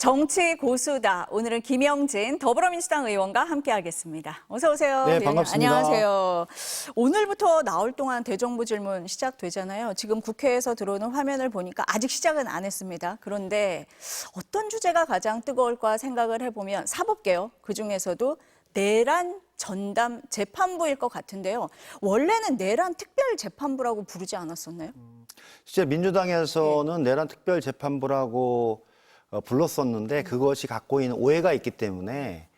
정치 고수다. 오늘은 김영진 더불어민주당 의원과 함께하겠습니다. 어서 오세요. 네, 반갑습니다. 안녕하세요. 오늘부터 나올 동안 대정부 질문 시작되잖아요. 지금 국회에서 들어오는 화면을 보니까 아직 시작은 안 했습니다. 그런데 어떤 주제가 가장 뜨거울까 생각을 해보면 사법개혁, 그중에서도 내란 전담 재판부일 것 같은데요. 원래는 내란 특별재판부라고 부르지 않았었나요? 실제 민주당에서는 내란 특별재판부라고 불렀었는데 그것이 갖고 있는 오해가 있기 때문에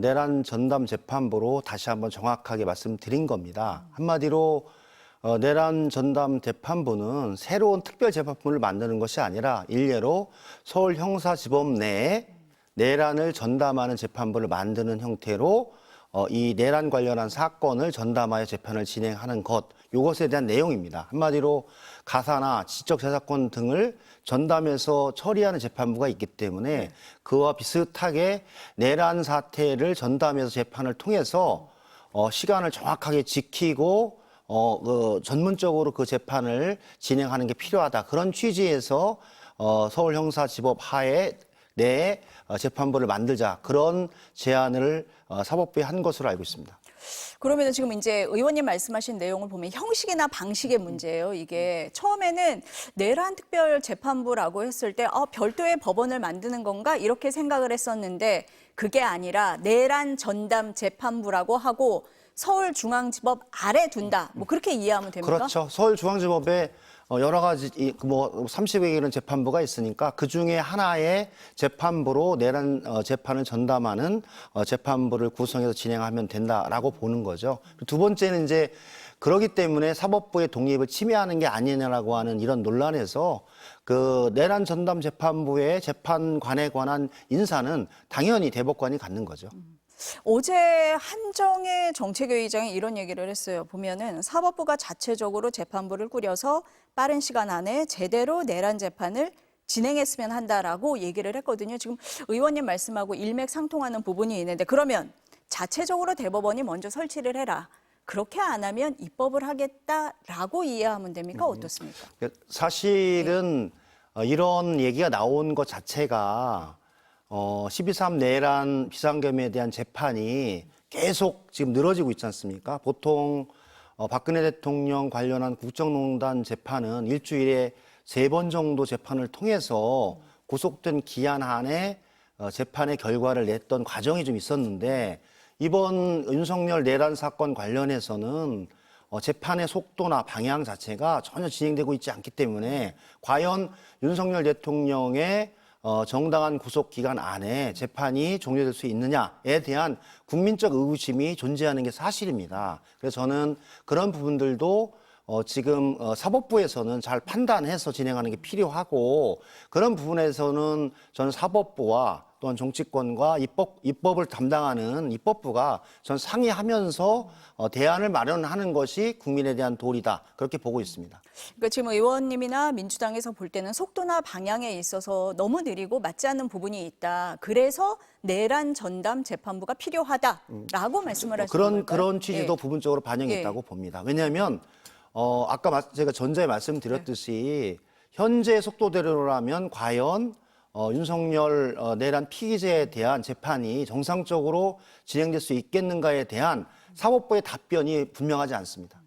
내란 전담 재판부로 다시 한번 정확하게 말씀드린 겁니다. 한마디로 내란 전담 재판부는 새로운 특별재판부를 만드는 것이 아니라 일례로 서울형사지법 내에 내란을 전담하는 재판부를 만드는 형태로 이 내란 관련한 사건을 전담하여 재판을 진행하는 것, 이것에 대한 내용입니다. 한마디로 가사나 지적재산권 등을 전담해서 처리하는 재판부가 있기 때문에 그와 비슷하게 내란 사태를 전담해서 재판을 통해서 시간을 정확하게 지키고 전문적으로 그 재판을 진행하는 게 필요하다. 그런 취지에서 서울형사지법 하에 내에 재판부를 만들자, 그런 제안을 사법부에 한 것으로 알고 있습니다. 그러면 지금 이제 의원님 말씀하신 내용을 보면 형식이나 방식의 문제예요. 이게 처음에는 내란 특별 재판부라고 했을 때 별도의 법원을 만드는 건가 이렇게 생각을 했었는데 그게 아니라 내란 전담 재판부라고 하고 서울중앙지법 아래 둔다. 뭐 그렇게 이해하면 됩니까? 그렇죠. 서울중앙지법에 여러 가지 30여 개는 재판부가 있으니까 그 중에 하나의 재판부로 내란 재판을 전담하는 재판부를 구성해서 진행하면 된다라고 보는 거죠. 두 번째는 이제 그러기 때문에 사법부의 독립을 침해하는 게 아니냐라고 하는 이런 논란에서 그 내란 전담 재판부의 재판관에 관한 인사는 당연히 대법관이 갖는 거죠. 어제 한정혜 정책위의장이 이런 얘기를 했어요. 보면은 사법부가 자체적으로 재판부를 꾸려서 빠른 시간 안에 제대로 내란 재판을 진행했으면 한다라고 얘기를 했거든요. 지금 의원님 말씀하고 일맥상통하는 부분이 있는데 그러면 자체적으로 대법원이 먼저 설치를 해라. 그렇게 안 하면 입법을 하겠다라고 이해하면 됩니까? 어떻습니까? 사실은 이런 얘기가 나온 것 자체가 12.3 내란 비상겸에 대한 재판이 계속 지금 늘어지고 있지 않습니까? 보통 박근혜 대통령 관련한 국정농단 재판은 일주일에 3번 정도 재판을 통해서 구속된 기한 안에 재판의 결과를 냈던 과정이 좀 있었는데 이번 윤석열 내란 사건 관련해서는 재판의 속도나 방향 자체가 전혀 진행되고 있지 않기 때문에 과연 윤석열 대통령의 정당한 구속 기간 안에 재판이 종료될 수 있느냐에 대한 국민적 의구심이 존재하는 게 사실입니다. 그래서 저는 그런 부분들도 지금 사법부에서는 잘 판단해서 진행하는 게 필요하고 그런 부분에서는 저는 사법부와 또한 정치권과 입법을 담당하는 입법부가 전 상의하면서 대안을 마련하는 것이 국민에 대한 도리다. 그렇게 보고 있습니다. 그러니까 지금 의원님이나 민주당에서 볼 때는 속도나 방향에 있어서 너무 느리고 맞지 않는 부분이 있다. 그래서 내란 전담 재판부가 필요하다라고 말씀을 하시는 건가요? 그런 취지도 예. 부분적으로 반영이 있다고 봅니다. 왜냐하면 아까 제가 전자에 말씀드렸듯이 현재 속도대로라면 과연 윤석열 내란 피의자에 대한 재판이 정상적으로 진행될 수 있겠는가에 대한 사법부의 답변이 분명하지 않습니다.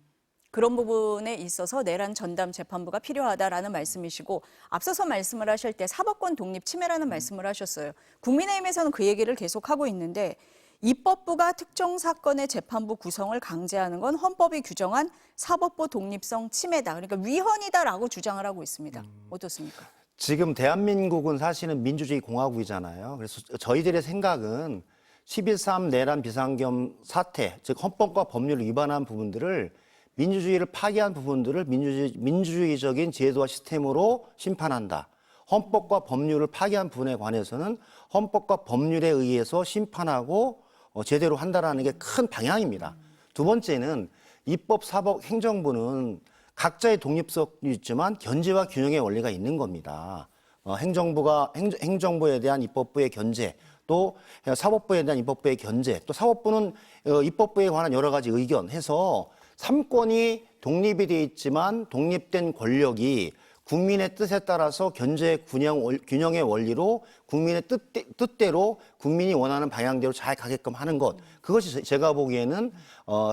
그런 부분에 있어서 내란 전담 재판부가 필요하다라는 말씀이시고 앞서서 말씀을 하실 때 사법권 독립 침해라는 말씀을 하셨어요. 국민의힘에서는 그 얘기를 계속하고 있는데 입법부가 특정 사건의 재판부 구성을 강제하는 건 헌법이 규정한 사법부 독립성 침해다. 그러니까 위헌이다라고 주장을 하고 있습니다. 어떻습니까? 지금 대한민국은 사실은 민주주의 공화국이잖아요. 그래서 저희들의 생각은 12.3 내란 비상겸 사태, 즉 헌법과 법률을 위반한 부분들을 민주주의를 파괴한 부분들을 민주주의적인 제도와 시스템으로 심판한다. 헌법과 법률을 파괴한 부분에 관해서는 헌법과 법률에 의해서 심판하고 제대로 한다라는 게 큰 방향입니다. 두 번째는 입법, 사법, 행정부는 각자의 독립성이 있지만 견제와 균형의 원리가 있는 겁니다. 행정부에 대한 입법부의 견제, 또 사법부에 대한 입법부의 견제, 또 사법부는 입법부에 관한 여러 가지 의견 해서 3권이 독립이 돼 있지만 독립된 권력이 국민의 뜻에 따라서 견제 균형의 원리로 국민의 뜻대로 국민이 원하는 방향대로 잘 가게끔 하는 것. 그것이 제가 보기에는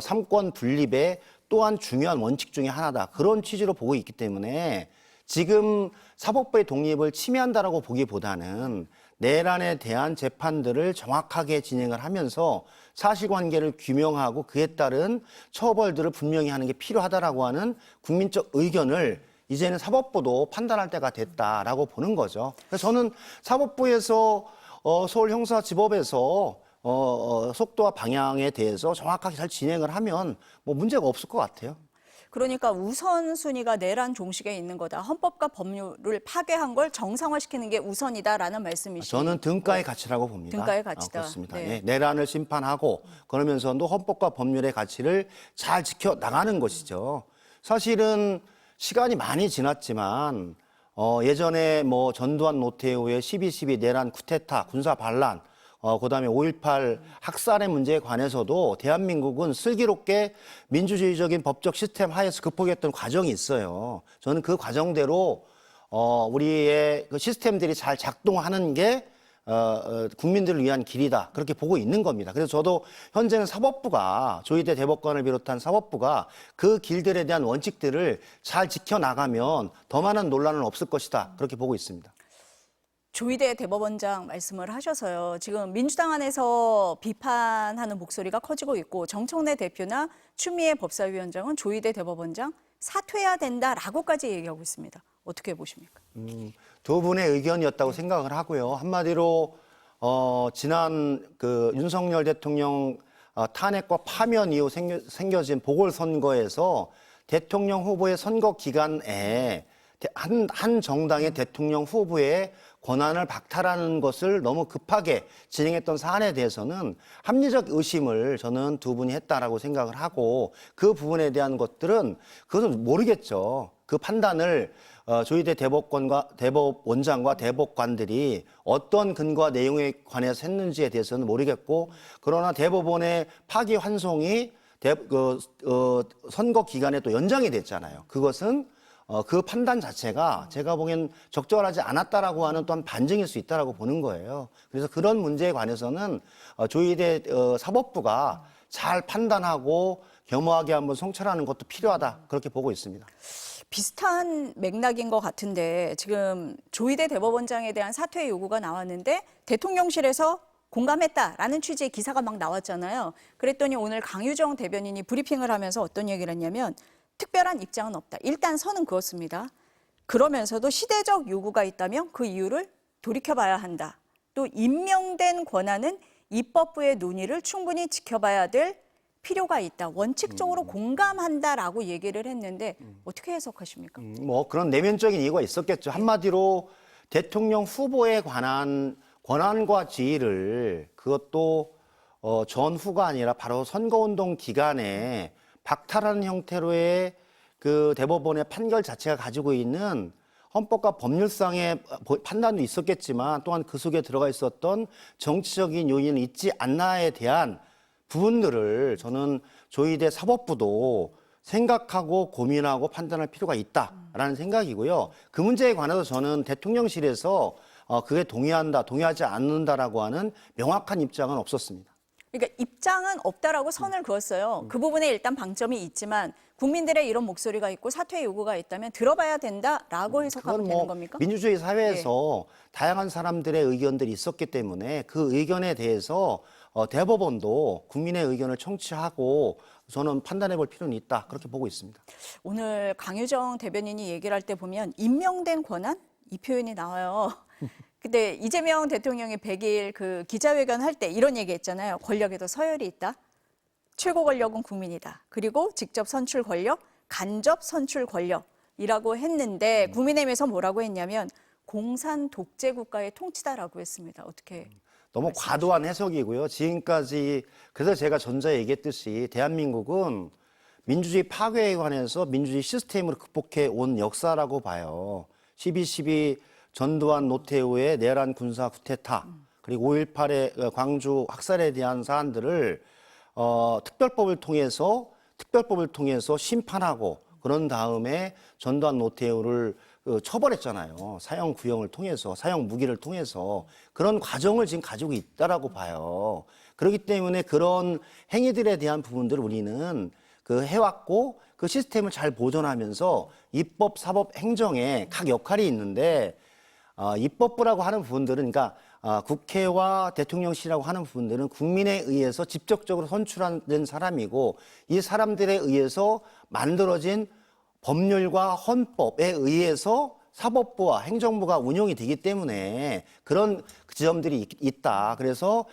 삼권 분립의 또한 중요한 원칙 중에 하나다. 그런 취지로 보고 있기 때문에 지금 사법부의 독립을 침해한다라고 보기보다는 내란에 대한 재판들을 정확하게 진행을 하면서 사실관계를 규명하고 그에 따른 처벌들을 분명히 하는 게 필요하다라고 하는 국민적 의견을 이제는 사법부도 판단할 때가 됐다라고 보는 거죠. 그래서 저는 사법부에서 서울형사지법에서 속도와 방향에 대해서 정확하게 잘 진행을 하면 뭐 문제가 없을 것 같아요. 그러니까 우선순위가 내란 종식에 있는 거다. 헌법과 법률을 파괴한 걸 정상화시키는 게 우선이다라는 말씀이시죠. 저는 등가의 가치라고 봅니다. 등가의 가치다. 그렇습니다. 네. 예, 내란을 심판하고 그러면서도 헌법과 법률의 가치를 잘 지켜 나가는 것이죠. 사실은 시간이 많이 지났지만 예전에 뭐 전두환 노태우의 12.12 내란 쿠데타 군사 반란 그다음에 5.18 학살의 문제에 관해서도 대한민국은 슬기롭게 민주주의적인 법적 시스템 하에서 극복했던 과정이 있어요. 저는 그 과정대로 우리의 그 시스템들이 잘 작동하는 게 국민들을 위한 길이다. 그렇게 보고 있는 겁니다. 그래서 저도 현재는 사법부가 조희대 대법관을 비롯한 사법부가 그 길들에 대한 원칙들을 잘 지켜나가면 더 많은 논란은 없을 것이다. 그렇게 보고 있습니다. 조희대 대법원장 말씀을 하셔서요. 지금 민주당 안에서 비판하는 목소리가 커지고 있고 정청래 대표나 추미애 법사위원장은 조희대 대법원장 사퇴해야 된다라고까지 얘기하고 있습니다. 어떻게 보십니까? 두 분의 의견이었다고 생각을 하고요. 한마디로 지난 그 윤석열 대통령 탄핵과 파면 이후 생겨진 보궐선거에서 대통령 후보의 선거 기간에 한 정당의 대통령 후보의 권한을 박탈하는 것을 너무 급하게 진행했던 사안에 대해서는 합리적 의심을 저는 두 분이 했다라고 생각을 하고 그 부분에 대한 것들은 그것은 모르겠죠. 그 판단을 조희대 대법원장과 대법관들이 어떤 근거와 내용에 관해서 했는지에 대해서는 모르겠고 그러나 대법원의 파기환송이 선거 기간에 또 연장이 됐잖아요. 그것은 그 판단 자체가 제가 보기엔 적절하지 않았다라고 하는 또한 반증일 수 있다라고 보는 거예요. 그래서 그런 문제에 관해서는 조희대 사법부가 잘 판단하고 겸허하게 한번 성찰하는 것도 필요하다 그렇게 보고 있습니다. 비슷한 맥락인 것 같은데 지금 조희대 대법원장에 대한 사퇴 요구가 나왔는데 대통령실에서 공감했다라는 취지의 기사가 막 나왔잖아요. 그랬더니 오늘 강유정 대변인이 브리핑을 하면서 어떤 얘기를 했냐면 특별한 입장은 없다. 일단 선은 그렇습니다. 그러면서도 시대적 요구가 있다면 그 이유를 돌이켜봐야 한다. 또 임명된 권한은 입법부의 논의를 충분히 지켜봐야 될 필요가 있다. 원칙적으로 공감한다라고 얘기를 했는데 어떻게 해석하십니까? 뭐 그런 내면적인 이유가 있었겠죠. 한마디로 대통령 후보에 관한 권한과 지위를 그것도 전후가 아니라 바로 선거운동 기간에 박탈하는 형태로의 그 대법원의 판결 자체가 가지고 있는 헌법과 법률상의 판단도 있었겠지만 또한 그 속에 들어가 있었던 정치적인 요인은 있지 않나에 대한 부분들을 저는 조희대 사법부도 생각하고 고민하고 판단할 필요가 있다라는 생각이고요. 그 문제에 관해서 저는 대통령실에서 그게 동의하지 않는다라고 하는 명확한 입장은 없었습니다. 그러니까 입장은 없다라고 선을 그었어요. 그 부분에 일단 방점이 있지만 국민들의 이런 목소리가 있고 사퇴 요구가 있다면 들어봐야 된다라고 해석하면 그건 되는 겁니까? 민주주의 사회에서 다양한 사람들의 의견들이 있었기 때문에 그 의견에 대해서 대법원도 국민의 의견을 청취하고 저는 판단해 볼 필요는 있다. 그렇게 보고 있습니다. 오늘 강유정 대변인이 얘기를 할 때 보면 임명된 권한? 이 표현이 나와요. 근데 이재명 대통령이 100일 그 기자회견 할 때 이런 얘기 했잖아요. 권력에도 서열이 있다. 최고 권력은 국민이다. 그리고 직접 선출 권력, 간접 선출 권력이라고 했는데 국민의힘에서 뭐라고 했냐면 공산 독재 국가의 통치다라고 했습니다. 어떻게 너무 과도한 해석이고요. 지금까지 그래서 제가 전자에 얘기했듯이 대한민국은 민주주의 파괴에 관해서 민주주의 시스템으로 극복해 온 역사라고 봐요. 12.12 전두환 노태우의 내란 군사 쿠데타 그리고 5.18의 광주 학살에 대한 사안들을 특별법을 통해서 심판하고 그런 다음에 전두환 노태우를 처벌했잖아요. 사형 구형을 통해서, 사형 무기를 통해서 그런 과정을 지금 가지고 있다라고 봐요. 그렇기 때문에 그런 행위들에 대한 부분들을 우리는 그 해왔고 그 시스템을 잘 보존하면서 입법, 사법, 행정에 각 역할이 있는데 입법부라고 하는 부분들은 그러니까 국회와 대통령실이라고 하는 부분들은 국민에 의해서 직접적으로 선출된 사람이고 이 사람들에 의해서 만들어진 법률과 헌법에 의해서 사법부와 행정부가 운영이 되기 때문에 그런 지점들이 있다. 그래서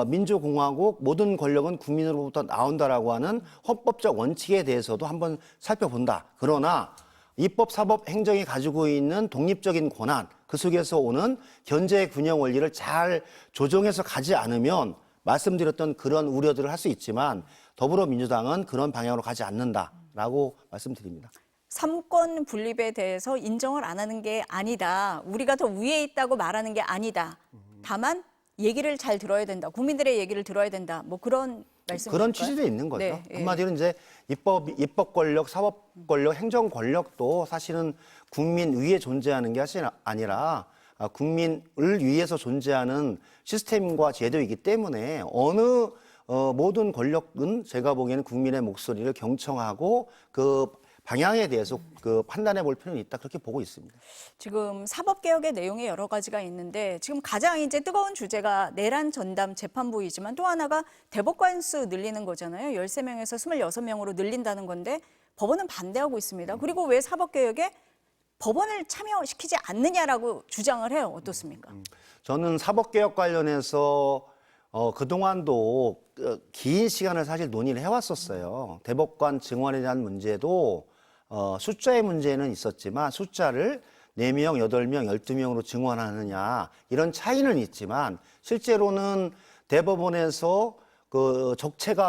민주공화국 모든 권력은 국민으로부터 나온다라고 하는 헌법적 원칙에 대해서도 한번 살펴본다. 그러나 입법, 사법, 행정이 가지고 있는 독립적인 권한, 그 속에서 오는 견제 균형 원리를 잘 조정해서 가지 않으면 말씀드렸던 그런 우려들을 할 수 있지만 더불어민주당은 그런 방향으로 가지 않는다라고 말씀드립니다. 삼권 분립에 대해서 인정을 안 하는 게 아니다. 우리가 더 위에 있다고 말하는 게 아니다. 다만 얘기를 잘 들어야 된다. 국민들의 얘기를 들어야 된다. 뭐 그런 말씀이실까요? 그런 취지도 있는 거죠. 네, 예. 한마디로 이제 입법 권력, 사법 권력, 행정 권력도 사실은 국민 위에 존재하는 게 아니라 국민을 위해서 존재하는 시스템과 제도이기 때문에 어느 모든 권력은 제가 보기에는 국민의 목소리를 경청하고 그 방향에 대해서 그 판단해 볼 필요는 있다 그렇게 보고 있습니다. 지금 사법개혁의 내용이 여러 가지가 있는데 지금 가장 이제 뜨거운 주제가 내란 전담 재판부이지만 또 하나가 대법관 수 늘리는 거잖아요. 13명에서 26명으로 늘린다는 건데 법원은 반대하고 있습니다. 그리고 왜 사법개혁에 법원을 참여시키지 않느냐라고 주장을 해요. 어떻습니까? 저는 사법개혁 관련해서 그동안도 긴 시간을 사실 논의를 해왔었어요. 대법관 증원에 대한 문제도 숫자의 문제는 있었지만 숫자를 4명, 8명, 12명으로 증원하느냐 이런 차이는 있지만 실제로는 대법원에서 그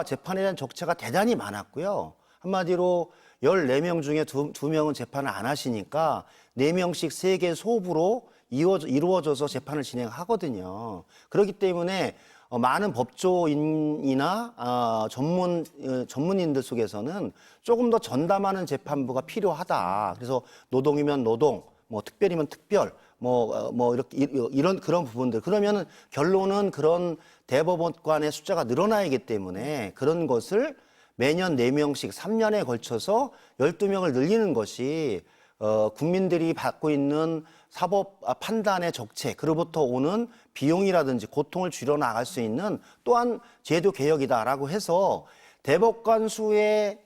재판에 대한 적체가 대단히 많았고요. 한마디로 14명 중에 2명은 재판을 안 하시니까 4명씩 3개 소부로 이루어져서 재판을 진행하거든요. 그렇기 때문에 많은 법조인이나 전문인들 속에서는 조금 더 전담하는 재판부가 필요하다. 그래서 노동이면 노동, 뭐 특별이면 특별, 이렇게 이런 그런 부분들. 그러면은 결론은 그런 대법원관의 숫자가 늘어나야기 때문에 그런 것을 매년 4명씩 3년에 걸쳐서 12명을 늘리는 것이 국민들이 받고 있는 사법 판단의 적체, 그로부터 오는 비용이라든지 고통을 줄여나갈 수 있는 또한 제도 개혁이다라고 해서 대법관 수의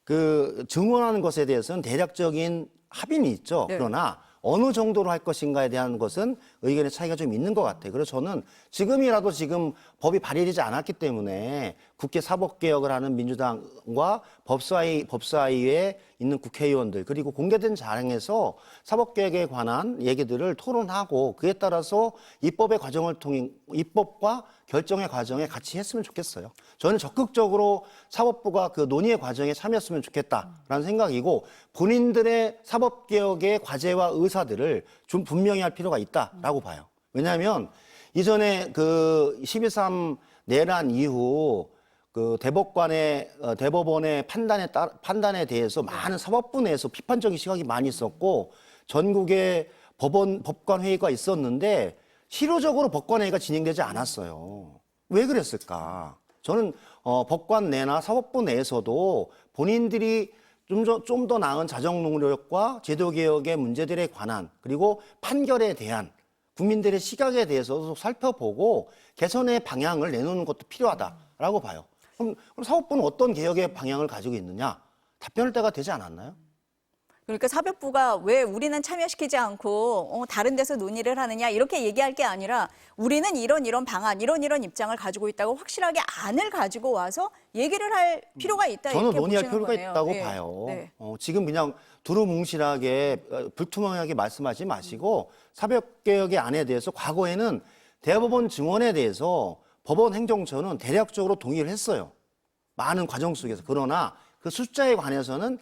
그 증원하는 것에 대해서는 대략적인 합의는 있죠. 네. 그러나 어느 정도로 할 것인가에 대한 것은 의견의 차이가 좀 있는 것 같아요. 그래서 저는 지금이라도 지금 법이 발의되지 않았기 때문에 국회 사법개혁을 하는 민주당과 법사위에 있는 국회의원들 그리고 공개된 자랑에서 사법개혁에 관한 얘기들을 토론하고 그에 따라서 입법의 과정을 통해 입법과 결정의 과정에 같이 했으면 좋겠어요. 저는 적극적으로 사법부가 그 논의의 과정에 참여했으면 좋겠다라는 생각이고 본인들의 사법개혁의 과제와 의사들을 좀 분명히 할 필요가 있다라고 봐요. 왜냐하면 이전에 그 12.3 내란 이후 그 대법원의 판단에 대해서 많은 사법부 내에서 비판적인 시각이 많이 있었고 전국에 법관 회의가 있었는데 실효적으로 법관 회의가 진행되지 않았어요. 왜 그랬을까? 저는 법관 내나 사법부 내에서도 본인들이 좀 더 나은 자정 노력과 제도 개혁의 문제들에 관한 그리고 판결에 대한 국민들의 시각에 대해서도 살펴보고 개선의 방향을 내놓는 것도 필요하다라고 봐요. 그럼 사법부는 어떤 개혁의 방향을 가지고 있느냐? 답변할 때가 되지 않았나요? 그러니까 사법부가 왜 우리는 참여시키지 않고 다른 데서 논의를 하느냐 이렇게 얘기할 게 아니라 우리는 이런 방안, 이런 입장을 가지고 있다고 확실하게 안을 가지고 와서 얘기를 할 필요가 있다. 저는 이렇게 논의할 보시는 필요가 거네요. 있다고 네. 봐요. 네. 지금 그냥 두루뭉실하게 불투명하게 말씀하지 마시고 사법개혁의 안에 대해서 과거에는 대법원 증원에 대해서 법원 행정처는 대략적으로 동의를 했어요. 많은 과정 속에서. 그러나 그 숫자에 관해서는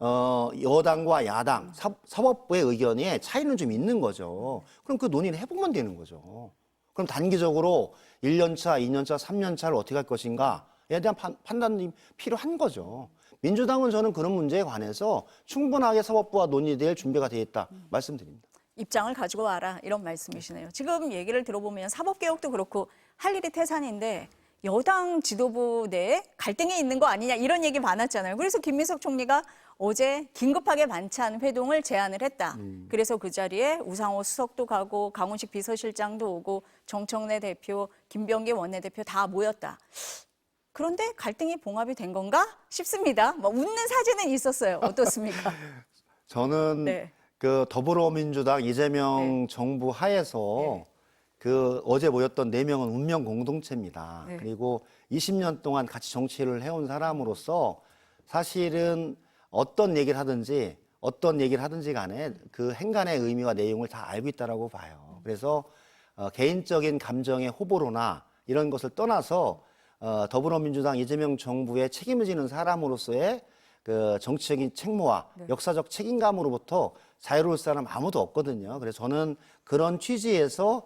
여당과 야당, 사법부의 의견에 차이는 좀 있는 거죠. 그럼 그 논의를 해보면 되는 거죠. 그럼 단기적으로 1년 차, 2년 차, 3년 차를 어떻게 할 것인가에 대한 판단이 필요한 거죠. 민주당은 저는 그런 문제에 관해서 충분하게 사법부와 논의될 준비가 되어 있다 말씀드립니다. 입장을 가지고 와라 이런 말씀이시네요. 지금 얘기를 들어보면 사법개혁도 그렇고 할 일이 태산인데 여당 지도부 내에 갈등이 있는 거 아니냐 이런 얘기 많았잖아요. 그래서 김민석 총리가 어제 긴급하게 만찬 회동을 제안을 했다. 그래서 그 자리에 우상호 수석도 가고 강훈식 비서실장도 오고 정청래 대표, 김병기 원내대표 다 모였다. 그런데 갈등이 봉합이 된 건가 싶습니다. 뭐 웃는 사진은 있었어요. 어떻습니까? 저는 네. 그 더불어민주당 이재명 정부 하에서 네. 그 어제 모였던 4명은 운명 공동체입니다. 네. 그리고 20년 동안 같이 정치를 해온 사람으로서 사실은 어떤 얘기를 하든지 간에 그 행간의 의미와 내용을 다 알고 있다라고 봐요. 그래서 개인적인 감정의 호불호나 이런 것을 떠나서 더불어민주당 이재명 정부의 책임을 지는 사람으로서의 그 정치적인 책무와 역사적 책임감으로부터 자유로울 사람 아무도 없거든요. 그래서 저는 그런 취지에서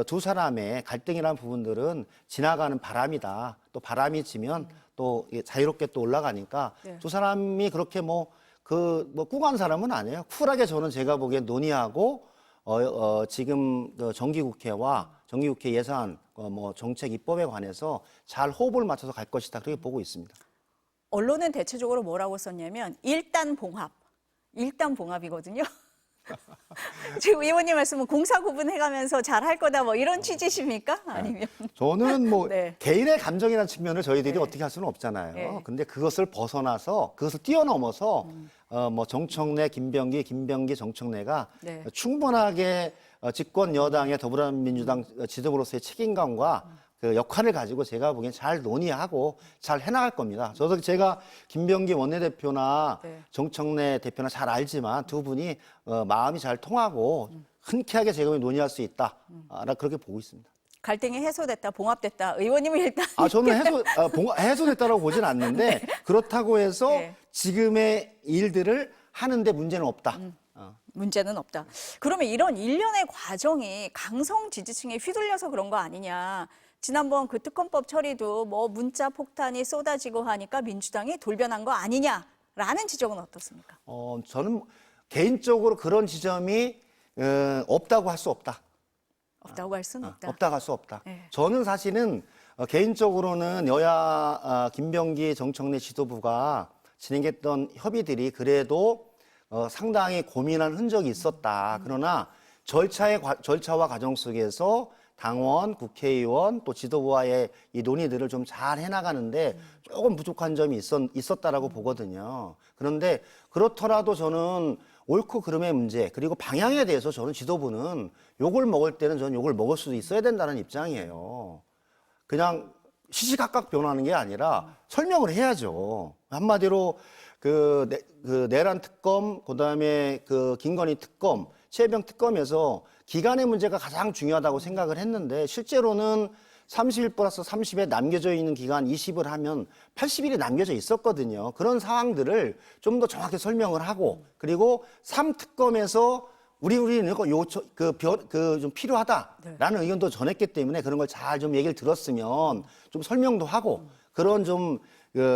두 사람의 갈등이라는 부분들은 지나가는 바람이다. 또 바람이 지면 또 자유롭게 또 올라가니까 네. 두 사람이 그렇게 꾸간 사람은 아니에요. 쿨하게 저는 제가 보기엔 논의하고 지금 그 정기국회와 정기국회 예산 정책 입법에 관해서 잘 호흡을 맞춰서 갈 것이다. 그렇게 보고 있습니다. 언론은 대체적으로 뭐라고 썼냐면 일단 봉합이거든요. 지금 의원님 말씀은 공사 구분해가면서 잘 할 거다 뭐 이런 취지십니까? 아니면 저는 네. 개인의 감정이라는 측면을 저희들이 네. 어떻게 할 수는 없잖아요. 네. 근데 그것을 벗어나서 그것을 뛰어넘어서 정청래, 김병기, 정청래가 네. 충분하게 집권 여당의 더불어민주당 지도부로서의 책임감과 그 역할을 가지고 제가 보기엔 잘 논의하고 잘 해나갈 겁니다. 저도 제가 김병기 원내대표나 네. 정청래 대표나 잘 알지만 두 분이 마음이 잘 통하고 흔쾌하게 제가 보기엔 논의할 수 있다. 나 그렇게 보고 있습니다. 갈등이 해소됐다, 봉합됐다. 의원님은 일단 저는 해소됐다라고 보진 않는데 그렇다고 해서 네. 지금의 일들을 하는데 문제는 없다. 문제는 없다. 그러면 이런 일련의 과정이 강성 지지층에 휘둘려서 그런 거 아니냐. 지난번 그 특검법 처리도 뭐 문자 폭탄이 쏟아지고 하니까 민주당이 돌변한 거 아니냐라는 지적은 어떻습니까? 저는 개인적으로 그런 지점이 없다고 할 수 없다. 없다고 할 수는 없다. 없다고 할 수 없다. 네. 저는 사실은 개인적으로는 여야 김병기 정청래 지도부가 진행했던 협의들이 그래도 상당히 고민한 흔적이 있었다. 그러나 절차와 과정 속에서 당원, 국회의원 또 지도부와의 이 논의들을 좀 잘 해나가는데 조금 부족한 점이 있었다라고 보거든요. 그런데 그렇더라도 저는 옳고 그름의 문제 그리고 방향에 대해서 저는 지도부는 욕을 먹을 때는 저는 욕을 먹을 수도 있어야 된다는 입장이에요. 그냥 시시각각 변하는 게 아니라 설명을 해야죠. 한마디로 그 내란 특검, 그다음에 그 김건희 특검, 최병 특검에서 기간의 문제가 가장 중요하다고 생각을 했는데 실제로는 30일 플러스 30에 남겨져 있는 기간 20을 하면 80일이 남겨져 있었거든요. 그런 상황들을 좀 더 정확히 설명을 하고 그리고 3특검에서 우리는 좀 필요하다라는 의견도 전했기 때문에 그런 걸 잘 좀 얘기를 들었으면 좀 설명도 하고 그런 좀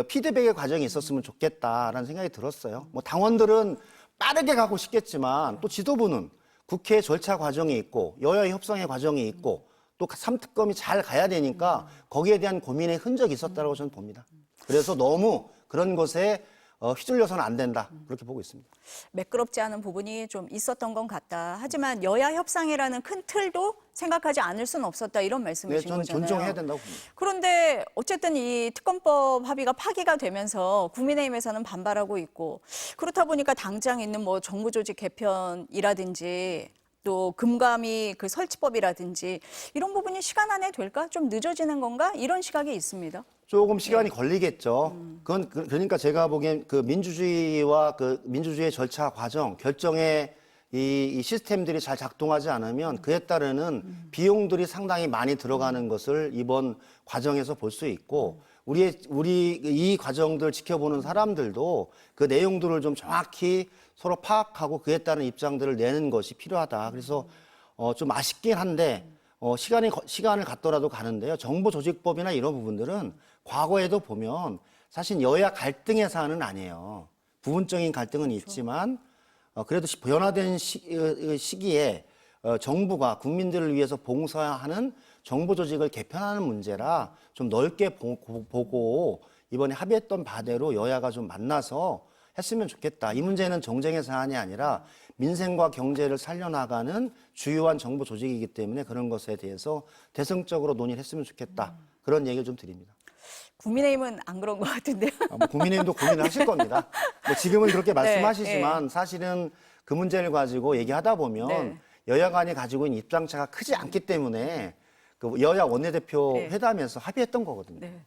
피드백의 과정이 있었으면 좋겠다라는 생각이 들었어요. 뭐 당원들은 빠르게 가고 싶겠지만 또 지도부는 국회 절차 과정이 있고 여야 협상의 과정이 있고 또 3특검이 잘 가야 되니까 거기에 대한 고민의 흔적이 있었다고 저는 봅니다. 그래서 너무 그런 것에 휘둘려서는 안 된다. 그렇게 보고 있습니다. 매끄럽지 않은 부분이 좀 있었던 것 같다. 하지만 여야 협상이라는 큰 틀도 생각하지 않을 수는 없었다. 이런 말씀이신 저는 거잖아요. 존중해야 된다고 봅니다. 그런데 어쨌든 이 특검법 합의가 파기가 되면서 국민의힘에서는 반발하고 있고 그렇다 보니까 당장 있는 뭐 정부조직 개편이라든지 또 금감위 그 설치법이라든지 이런 부분이 시간 안에 될까? 좀 늦어지는 건가? 이런 시각이 있습니다. 조금 시간이 걸리겠죠. 그러니까 제가 보기엔 그 민주주의와 그 민주주의의 절차 과정, 결정의 이 시스템들이 잘 작동하지 않으면 그에 따르는 비용들이 상당히 많이 들어가는 것을 이번 과정에서 볼 수 있고 우리 이 과정들 지켜보는 사람들도 그 내용들을 좀 정확히 서로 파악하고 그에 따른 입장들을 내는 것이 필요하다. 그래서 좀 아쉽긴 한데 시간을 갖더라도 가는데요. 정보조직법이나 이런 부분들은 과거에도 보면 사실 여야 갈등의 사안은 아니에요. 부분적인 갈등은 있지만 그래도 변화된 시기에 정부가 국민들을 위해서 봉사하는 정부 조직을 개편하는 문제라 좀 넓게 보고 이번에 합의했던 바대로 여야가 좀 만나서 했으면 좋겠다. 이 문제는 정쟁의 사안이 아니라 민생과 경제를 살려나가는 주요한 정부 조직이기 때문에 그런 것에 대해서 대승적으로 논의를 했으면 좋겠다. 그런 얘기를 좀 드립니다. 국민의힘은 안 그런 것 같은데요. 뭐 국민의힘도 고민을 하실 겁니다. 뭐 지금은 그렇게 네, 말씀하시지만 사실은 그 문제를 가지고 얘기하다 보면 네. 여야 간이 가지고 있는 입장차가 크지 않기 때문에 그 여야 원내대표 네. 회담에서 합의했던 거거든요. 네.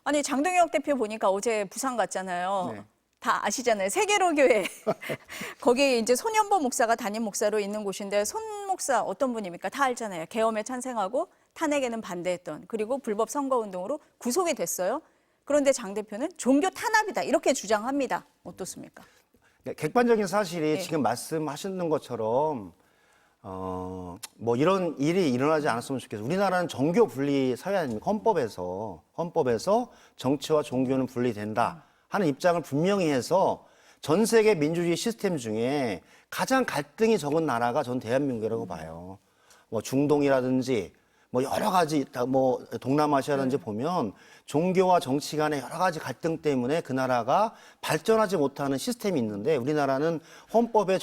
아니 장동혁 대표 보니까 어제 부산 갔잖아요. 네. 다 아시잖아요. 세계로교회. 거기 이제 손연보 목사가 담임 목사로 있는 곳인데 손 목사 어떤 분입니까? 다 알잖아요. 계엄에 찬성하고 탄핵에는 반대했던 그리고 불법 선거운동으로 구속이 됐어요. 그런데 장 대표는 종교 탄압이다 이렇게 주장합니다. 어떻습니까? 객관적인 사실이 네. 지금 말씀하시는 것처럼 뭐 이런 일이 일어나지 않았으면 좋겠어요. 우리나라는 종교 분리 사회 아닙니까? 헌법에서 정치와 종교는 분리된다 하는 입장을 분명히 해서 전 세계 민주주의 시스템 중에 가장 갈등이 적은 나라가 전 대한민국이라고 봐요. 뭐 중동이라든지 뭐 여러 가지 뭐 동남아시아라든지 보면 종교와 정치 간의 여러 가지 갈등 때문에 그 나라가 발전하지 못하는 시스템이 있는데 우리나라는 헌법에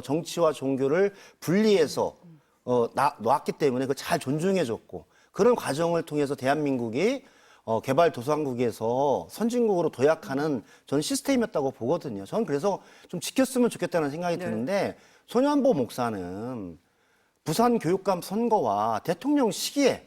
정치와 종교를 분리해서 놨기 때문에 그걸 잘 존중해줬고 그런 과정을 통해서 대한민국이 개발도상국에서 선진국으로 도약하는 전 시스템이었다고 보거든요. 저는 그래서 좀 지켰으면 좋겠다는 생각이 드는데 손연보 목사는 부산 교육감 선거와 대통령 시기에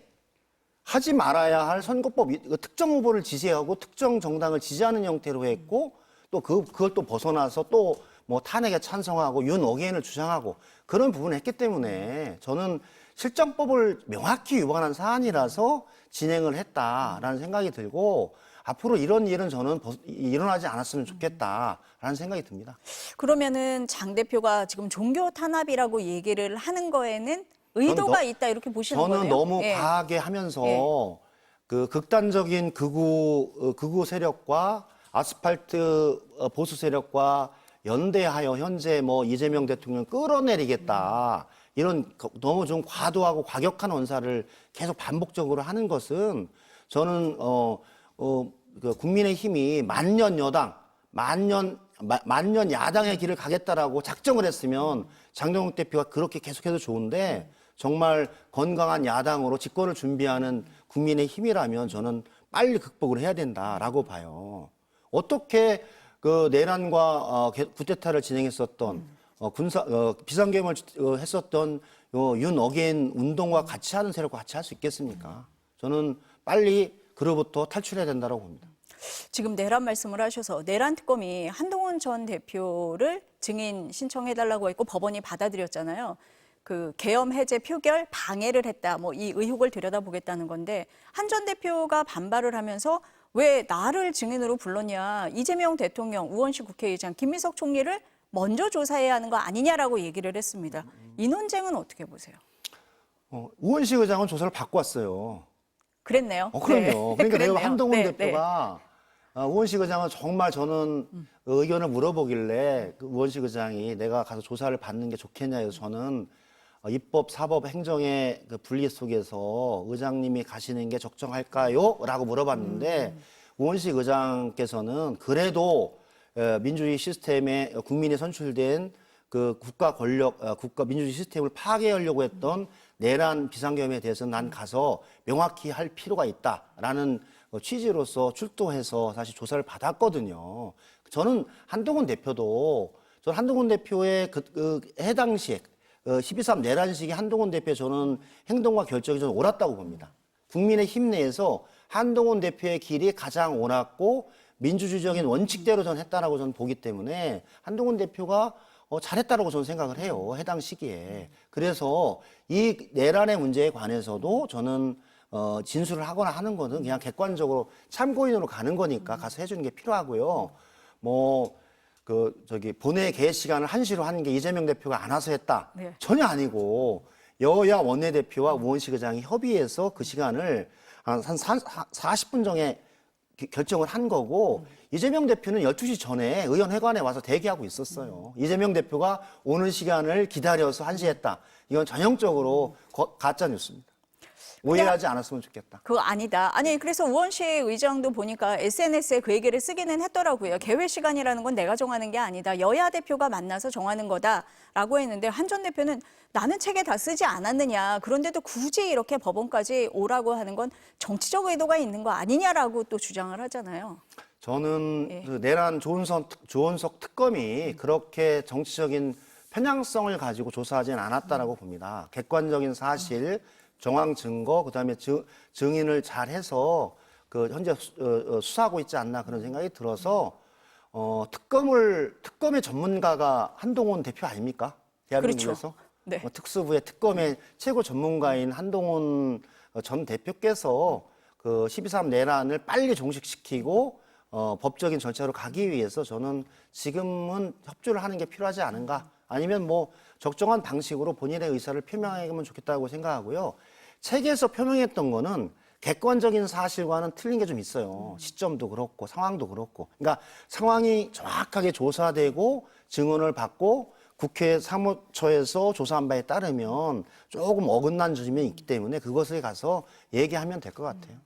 하지 말아야 할 선거법 특정 후보를 지지하고 특정 정당을 지지하는 형태로 했고 또 그걸 또 벗어나서 또 뭐 탄핵에 찬성하고 윤 어게인을 주장하고 그런 부분을 했기 때문에 저는 실정법을 명확히 위반한 사안이라서 진행을 했다라는 생각이 들고 앞으로 이런 일은 저는 일어나지 않았으면 좋겠다라는 생각이 듭니다. 그러면은 장 대표가 지금 종교 탄압이라고 얘기를 하는 거에는 의도가 있다 이렇게 보시는 거네요. 저는 너무 예. 과하게 하면서 예. 그 극단적인 극우 세력과 아스팔트 보수 세력과 연대하여 현재 뭐 이재명 대통령 끌어내리겠다. 이런 너무 좀 과도하고 과격한 언사를 계속 반복적으로 하는 것은 저는 그 국민의힘이 만년 여당, 만년 야당의 길을 가겠다라고 작정을 했으면 장동혁 대표가 그렇게 계속해도 좋은데 정말 건강한 야당으로 집권을 준비하는 국민의힘이라면 저는 빨리 극복을 해야 된다라고 봐요. 어떻게 그 내란과 쿠데타를 진행했었던 비상계엄을 했었던 윤 어게인 운동과 같이 하는 세력과 같이 할 수 있겠습니까? 저는 빨리 그로부터 탈출해야 된다고 봅니다. 지금 내란 말씀을 하셔서 내란 특검이 한동훈 전 대표를 증인 신청해달라고 했고 법원이 받아들였잖아요. 그 계엄 해제 표결 방해를 했다. 뭐 이 의혹을 들여다보겠다는 건데 한 전 대표가 반발을 하면서 왜 나를 증인으로 불렀냐. 이재명 대통령, 우원식 국회의장, 김민석 총리를 먼저 조사해야 하는 거 아니냐라고 얘기를 했습니다. 이 논쟁은 어떻게 보세요? 우원식 의장은 조사를 받고 왔어요. 그랬네요. 그럼요. 네. 그러니까 내가 그랬네요. 한동훈 네, 대표가 우원식 의장은 정말 저는 의견을 물어보길래 그 우원식 의장이 내가 가서 조사를 받는 게 좋겠냐 해서 저는 입법, 사법, 행정의 그 분리 속에서 의장님이 가시는 게 적정할까요? 라고 물어봤는데 우원식 의장께서는 그래도 민주주의 시스템에 국민이 선출된 그 국가 민주주의 시스템을 파괴하려고 했던 내란 비상계엄에 대해서는 난 가서 명확히 할 필요가 있다라는 취지로서 출두해서 사실 조사를 받았거든요. 저는 한동훈 대표의 해당 시에 12.3 내란 시기 한동훈 대표의 저는 행동과 결정이 저는 옳았다고 봅니다. 국민의힘 내에서 한동훈 대표의 길이 가장 옳았고 민주주의적인 원칙대로 저는 했다라고 저는 보기 때문에 한동훈 대표가 잘했다라고 저는 생각을 해요. 해당 시기에. 그래서 이 내란의 문제에 관해서도 저는 진술을 하거나 하는 거는 그냥 객관적으로 참고인으로 가는 거니까 가서 해주는 게 필요하고요. 본회의 개회 시간을 1시로 하는 게 이재명 대표가 안 와서 했다. 네. 전혀 아니고 여야 원내대표와 우원식 의장이 협의해서 그 시간을 한 40분 전에 결정을 한 거고 이재명 대표는 12시 전에 의원회관에 와서 대기하고 있었어요. 이재명 대표가 오는 시간을 기다려서 1시 했다. 이건 전형적으로 가짜 뉴스입니다. 오해하지 않았으면 좋겠다. 그거 아니다. 아니 그래서 우원식 의장도 보니까 SNS에 그 얘기를 쓰기는 했더라고요. 개회 시간이라는 건 내가 정하는 게 아니다. 여야 대표가 만나서 정하는 거다라고 했는데 한 전 대표는 나는 책에 다 쓰지 않았느냐. 그런데도 굳이 이렇게 법원까지 오라고 하는 건 정치적 의도가 있는 거 아니냐라고 또 주장을 하잖아요. 저는 그 내란 조은석 특검이 그렇게 정치적인 편향성을 가지고 조사하지는 않았다라고 봅니다. 객관적인 사실, 정황 증거, 그다음에 증인을 잘 해서 그 현재 수사하고 있지 않나 그런 생각이 들어서 특검의 전문가가 한동훈 대표 아닙니까? 대한민국에서 그렇죠. 네. 특수부의 특검의 최고 전문가인 한동훈 전 대표께서 그 12.3 내란을 빨리 종식시키고 법적인 절차로 가기 위해서 저는 지금은 협조를 하는 게 필요하지 않은가? 아니면 뭐 적정한 방식으로 본인의 의사를 표명하면 좋겠다고 생각하고요. 책에서 표명했던 거는 객관적인 사실과는 틀린 게 좀 있어요. 시점도 그렇고 상황도 그렇고. 그러니까 상황이 정확하게 조사되고 증언을 받고 국회 사무처에서 조사한 바에 따르면 조금 어긋난 점이 있기 때문에 그것에 가서 얘기하면 될 것 같아요.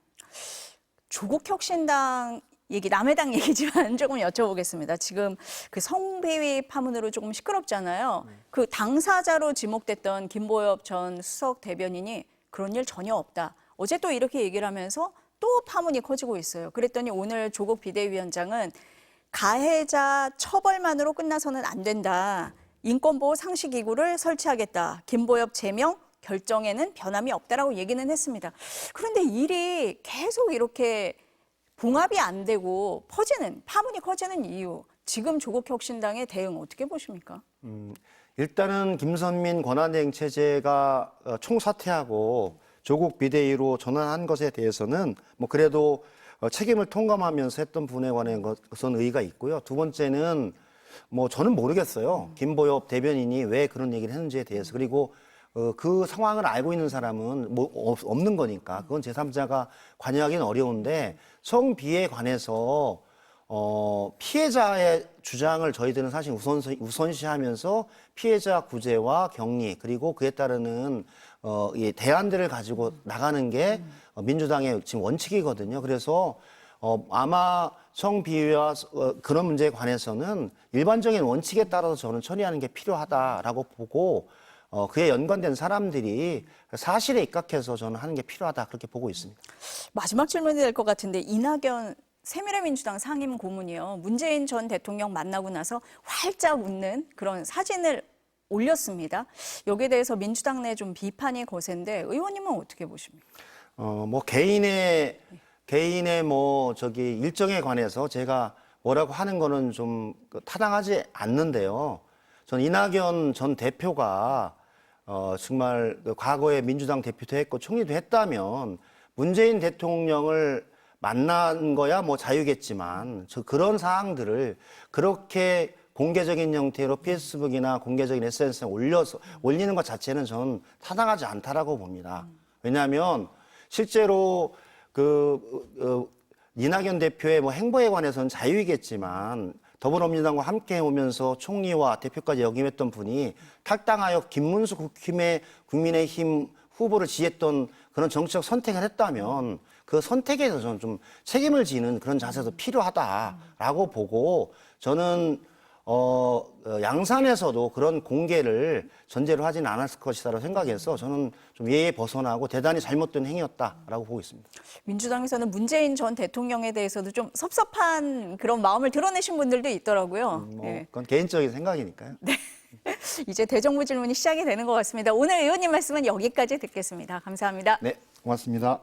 조국 혁신당 얘기, 남의 당 얘기지만 조금 여쭤보겠습니다. 지금 그 성비위 파문으로 조금 시끄럽잖아요. 그 당사자로 지목됐던 김보엽 전 수석 대변인이 그런 일 전혀 없다. 어제 또 이렇게 얘기를 하면서 또 파문이 커지고 있어요. 그랬더니 오늘 조국 비대위원장은 가해자 처벌만으로 끝나서는 안 된다. 인권보호 상식기구를 설치하겠다. 김보엽 제명 결정에는 변함이 없다라고 얘기는 했습니다. 그런데 일이 계속 이렇게 봉합이 안 되고 파문이 커지는 이유, 지금 조국 혁신당의 대응 어떻게 보십니까? 일단은 김선민 권한대행 체제가 총사퇴하고 조국 비대위로 전환한 것에 대해서는 뭐 그래도 책임을 통감하면서 했던 부분에 관한 것은 의의가 있고요. 두 번째는 뭐 저는 모르겠어요. 김보엽 대변인이 왜 그런 얘기를 했는지에 대해서. 그리고 그 상황을 알고 있는 사람은 뭐 없는 거니까 그건 제3자가 관여하기는 어려운데 성비에 관해서 피해자의 주장을 저희들은 사실 우선시하면서 피해자 구제와 격리 그리고 그에 따르는 이 대안들을 가지고 나가는 게 민주당의 지금 원칙이거든요. 그래서 아마 성비위와 그런 문제에 관해서는 일반적인 원칙에 따라서 저는 처리하는 게 필요하다라고 보고 그에 연관된 사람들이 사실에 입각해서 저는 하는 게 필요하다 그렇게 보고 있습니다. 마지막 질문이 될 것 같은데 이낙연 새미래민주당 상임 고문이요. 문재인 전 대통령 만나고 나서 활짝 웃는 그런 사진을 올렸습니다. 여기에 대해서 민주당 내 좀 비판이 거센데 의원님은 어떻게 보십니까? 뭐 개인의 뭐 일정에 관해서 제가 뭐라고 하는 거는 좀 타당하지 않는데요. 전 이낙연 전 대표가 정말 과거에 민주당 대표도 했고 총리도 했다면 문재인 대통령을 만난 거야 뭐 자유겠지만 그런 사항들을 그렇게 공개적인 형태로 페이스북이나 공개적인 SNS에 올리는 것 자체는 저는 타당하지 않다라고 봅니다. 왜냐하면 실제로 이낙연 대표의 뭐 행보에 관해서는 자유이겠지만 더불어민주당과 함께 오면서 총리와 대표까지 역임했던 분이 탈당하여 김문수 국민의힘 후보를 지지했던 그런 정치적 선택을 했다면 그 선택에 대해서 저는 좀 책임을 지는 그런 자세도 필요하다라고 보고 저는 양산에서도 그런 공개를 전제로 하지는 않았을 것이라고 생각해서 저는 좀 예에 벗어나고 대단히 잘못된 행위였다라고 보고 있습니다. 민주당에서는 문재인 전 대통령에 대해서도 좀 섭섭한 그런 마음을 드러내신 분들도 있더라고요. 그건 개인적인 생각이니까요. 이제 대정부 질문이 시작이 되는 것 같습니다. 오늘 의원님 말씀은 여기까지 듣겠습니다. 감사합니다. 네, 고맙습니다.